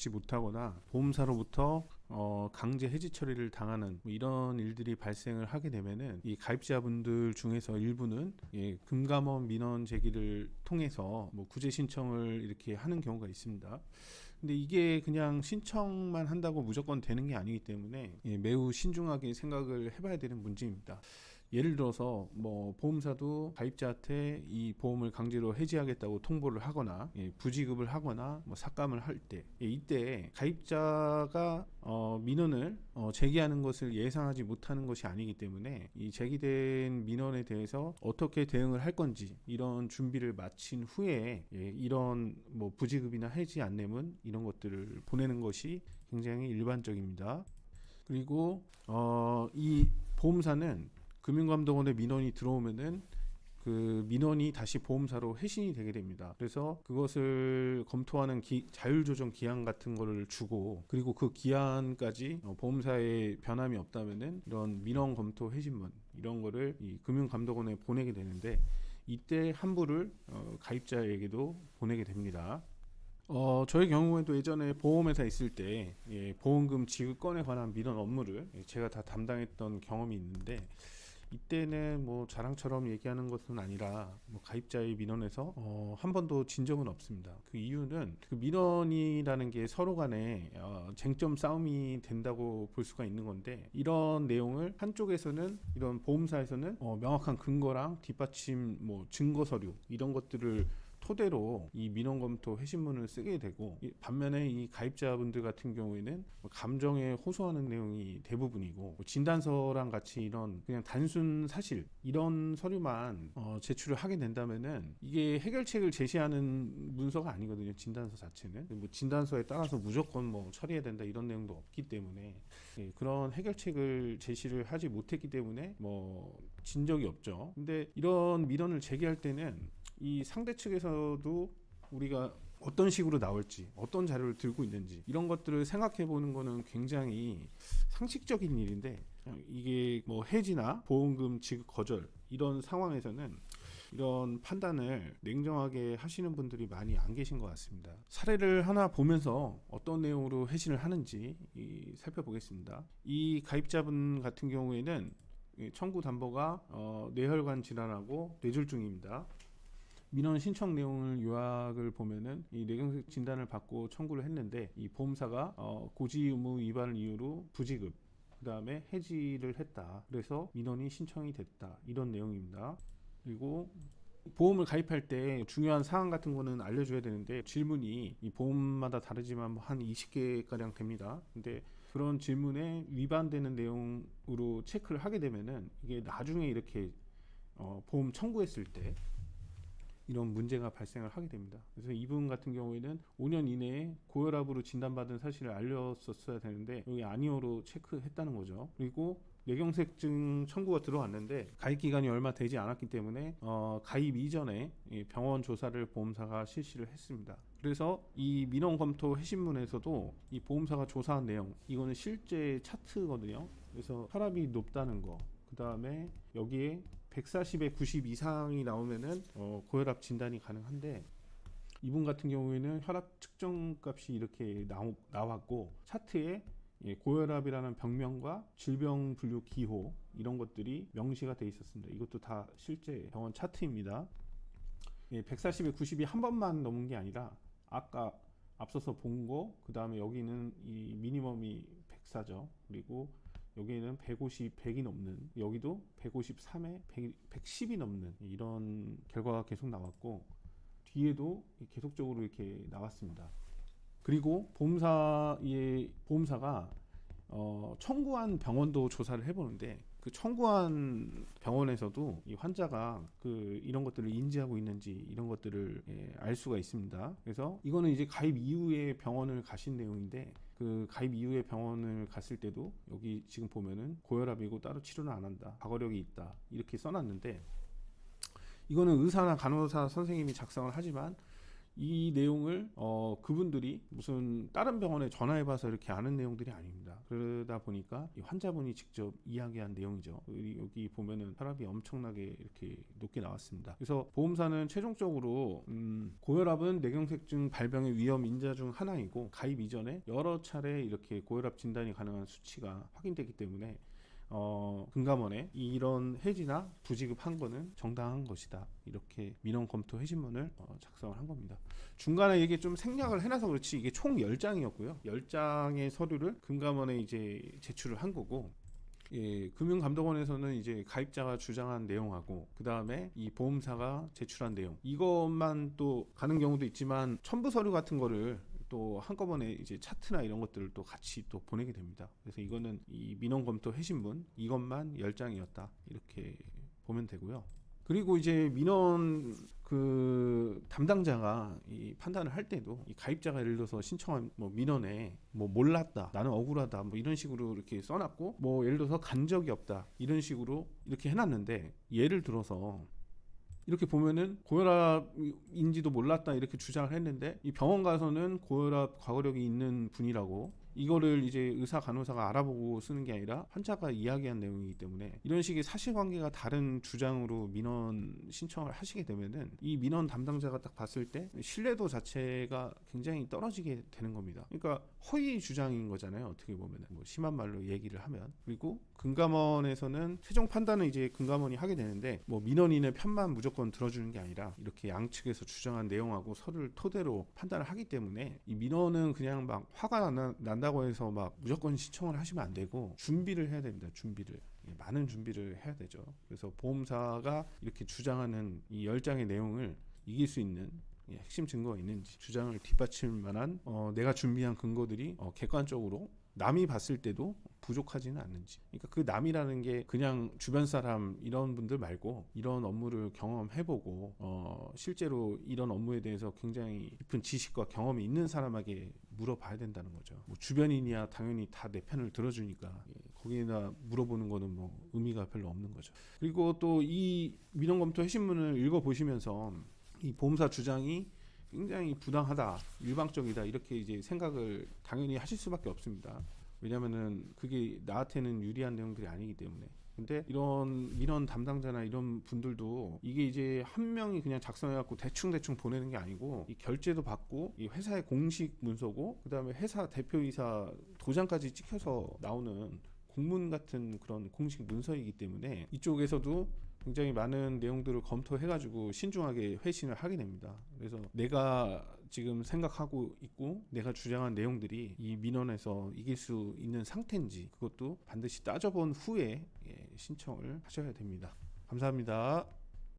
받지 못하거나 보험사로부터 강제 해지 처리를 당하는 뭐 이런 일들이 발생을 하게 되면은 이 가입자분들 중에서 일부는 금감원 민원 제기를 통해서 뭐 구제 신청을 이렇게 하는 경우가 있습니다. 근데 이게 그냥 신청만 한다고 무조건 되는 게 아니기 때문에 매우 신중하게 생각을 해봐야 되는 문제입니다. 예를 들어서 뭐 보험사도 가입자한테 이 보험을 강제로 해지하겠다고 통보를 하거나 부지급을 하거나 뭐 삭감을 할 때 이때 가입자가 민원을 제기하는 것을 예상하지 못하는 것이 아니기 때문에 이 제기된 민원에 대해서 어떻게 대응을 할 건지 이런 준비를 마친 후에 이런 뭐 부지급이나 해지 안내문 이런 것들을 보내는 것이 굉장히 일반적입니다. 그리고 이 보험사는 금융감독원에 민원이 들어오면은 그 민원이 다시 보험사로 회신이 되게 됩니다. 그래서 그것을 검토하는 자율조정 기한 같은 거를 주고, 그리고 그 기한까지 보험사에 변함이 없다면은 이런 민원 검토 회신문 이런 거를 이 금융감독원에 보내게 되는데, 이때 환불을 가입자에게도 보내게 됩니다. 저의 경우에도 예전에 보험회사 있을 때 보험금 지급건에 관한 민원 업무를 제가 다 담당했던 경험이 있는데, 이때는 뭐 자랑처럼 얘기하는 것은 아니라 뭐 가입자의 민원에서 한 번도 진 적은 없습니다. 그 이유는 그 민원이라는 게 서로 간에 쟁점 싸움이 된다고 볼 수가 있는 건데, 이런 내용을 한쪽에서는 이런 보험사에서는 명확한 근거랑 뒷받침 뭐 증거 서류 이런 것들을 토대로 이 민원 검토 회신문을 쓰게 되고, 반면에 이 가입자분들 같은 경우에는 감정에 호소하는 내용이 대부분이고, 진단서랑 같이 이런 그냥 단순 사실 이런 서류만 제출을 하게 된다면은 이게 해결책을 제시하는 문서가 아니거든요. 진단서 자체는 뭐 진단서에 따라서 무조건 뭐 처리해야 된다 이런 내용도 없기 때문에 그런 해결책을 제시를 하지 못했기 때문에 뭐 진 적이 없죠. 근데 이런 민원을 제기할 때는 이 상대 측에서도 우리가 어떤 식으로 나올지, 어떤 자료를 들고 있는지 이런 것들을 생각해 보는 거는 굉장히 상식적인 일인데, 이게 뭐 해지나 보험금 지급 거절 이런 상황에서는 이런 판단을 냉정하게 하시는 분들이 많이 안 계신 것 같습니다. 사례를 하나 보면서 어떤 내용으로 회신을 하는지 살펴보겠습니다. 이 가입자분 같은 경우에는 청구 담보가 뇌혈관 질환하고 뇌졸중입니다. 민원 신청 내용을 요약을 보면은 이 뇌경색 진단을 받고 청구를 했는데, 이 보험사가 고지 의무 위반을 이유로 부지급, 그 다음에 해지를 했다. 그래서 민원이 신청이 됐다. 이런 내용입니다. 그리고 보험을 가입할 때 중요한 사항 같은 거는 알려줘야 되는데, 질문이 이 보험마다 다르지만 한 20개 가량 됩니다. 근데 그런 질문에 위반되는 내용으로 체크를 하게 되면은 이게 나중에 이렇게 보험 청구했을 때 이런 문제가 발생을 하게 됩니다. 그래서 이분 같은 경우에는 5년 이내에 고혈압으로 진단받은 사실을 알렸었어야 되는데 여기 아니오로 체크했다는 거죠. 그리고 뇌경색증 청구가 들어왔는데 가입 기간이 얼마 되지 않았기 때문에 가입 이전에 병원 조사를 보험사가 실시를 했습니다. 그래서 이 민원 검토 회신문에서도 이 보험사가 조사한 내용, 이거는 실제 차트거든요. 그래서 혈압이 높다는 거, 그 다음에 여기에 140에 90 이상이 나오면은 고혈압 진단이 가능한데, 이분 같은 경우에는 혈압 측정 값이 이렇게 나왔고 차트에 고혈압이라는 병명과 질병 분류 기호 이런 것들이 명시가 돼 있었습니다. 이것도 다 실제 병원 차트입니다. 140에 90이 한 번만 넘은 게 아니라 아까 앞서서 본 거, 그 다음에 여기는 이 미니멈이 104죠. 그리고 여기에는 150, 100이 넘는, 여기도 153에 110이 넘는 이런 결과가 계속 나왔고, 뒤에도 계속적으로 이렇게 나왔습니다. 그리고 보험사가 청구한 병원도 조사를 해보는데, 그 청구한 병원에서도 이 환자가 이런 것들을 인지하고 있는지 이런 것들을 알 수가 있습니다. 그래서 이거는 이제 가입 이후에 병원을 가신 내용인데, 그 가입 이후에 병원을 갔을 때도 여기 지금 보면은 고혈압이고 따로 치료는 안 한다, 과거력이 있다 이렇게 써놨는데, 이거는 의사나 간호사 선생님이 작성을 하지만 이 내용을 그분들이 무슨 다른 병원에 전화해봐서 이렇게 아는 내용들이 아닙니다. 그러다 보니까 이 환자분이 직접 이야기한 내용이죠. 여기 보면은 혈압이 엄청나게 이렇게 높게 나왔습니다. 그래서 보험사는 최종적으로 고혈압은 뇌경색증 발병의 위험 인자 중 하나이고 가입 이전에 여러 차례 이렇게 고혈압 진단이 가능한 수치가 확인되기 때문에 금감원에 이런 해지나 부지급한 거는 정당한 것이다. 이렇게 민원 검토 해지문을 작성을 한 겁니다. 중간에 이게 좀 생략을 해놔서 그렇지 이게 총 10장이었고요. 10장의 서류를 금감원에 이제 제출을 한 거고, 예, 금융감독원에서는 이제 가입자가 주장한 내용하고 그 다음에 이 보험사가 제출한 내용 이것만 또 가는 경우도 있지만 첨부 서류 같은 거를 또 한꺼번에 이제 차트나 이런 것들을 또 같이 또 보내게 됩니다. 그래서 이거는 이 민원 검토 해신문 이것만 10장이었다 이렇게 보면 되고요. 그리고 이제 민원 그 담당자가 이 판단을 할 때도 이 가입자가 예를 들어서 신청한 뭐 민원에 뭐 몰랐다, 나는 억울하다, 뭐 이런 식으로 이렇게 써놨고, 뭐 예를 들어서 간 적이 없다 이런 식으로 이렇게 해놨는데, 예를 들어서 이렇게 보면은 고혈압인지도 몰랐다 이렇게 주장을 했는데 이 병원 가서는 고혈압 과거력이 있는 분이라고 이거를 이제 의사 간호사가 알아보고 쓰는 게 아니라 환자가 이야기한 내용이기 때문에 이런 식의 사실관계가 다른 주장으로 민원 신청을 하시게 되면은 이 민원 담당자가 딱 봤을 때 신뢰도 자체가 굉장히 떨어지게 되는 겁니다. 그러니까 허위 주장인 거잖아요. 어떻게 보면은 뭐 심한 말로 얘기를 하면. 그리고 금감원에서는 최종 판단은 이제 금감원이 하게 되는데 뭐 민원인의 편만 무조건 들어주는 게 아니라 이렇게 양측에서 주장한 내용하고 서류를 토대로 판단을 하기 때문에 이 민원은 그냥 막 화가 난다고 해서 막 무조건 신청을 하시면 안 되고 준비를 해야 됩니다. 준비를. 많은 준비를 해야 되죠. 그래서 보험사가 이렇게 주장하는 이 10장의 내용을 이길 수 있는 핵심 증거가 있는지, 주장을 뒷받칠 만한 내가 준비한 근거들이 객관적으로 남이 봤을 때도 부족하지는 않는지. 그러니까 그 남이라는 게 그냥 주변 사람 이런 분들 말고 이런 업무를 경험해보고 실제로 이런 업무에 대해서 굉장히 깊은 지식과 경험이 있는 사람에게 물어봐야 된다는 거죠. 뭐 주변인이야 당연히 다 내 편을 들어주니까 거기에다 물어보는 거는 뭐 의미가 별로 없는 거죠. 그리고 또 이 민원검토 해신문을 읽어보시면서 이 보험사 주장이 굉장히 부당하다, 일방적이다 이렇게 이제 생각을 당연히 하실 수밖에 없습니다. 왜냐하면은 그게 나한테는 유리한 내용들이 아니기 때문에. 근데 이런 민원 담당자나 이런 분들도 이게 이제 한 명이 그냥 작성해갖고 대충 보내는 게 아니고 이 결제도 받고 이 회사의 공식 문서고 그다음에 회사 대표이사 도장까지 찍혀서 나오는 공문 같은 그런 공식 문서이기 때문에 이쪽에서도 굉장히 많은 내용들을 검토해가지고 신중하게 회신을 하게 됩니다. 그래서 내가 지금 생각하고 있고 내가 주장한 내용들이 이 민원에서 이길 수 있는 상태인지 그것도 반드시 따져본 후에 신청을 하셔야 됩니다. 감사합니다.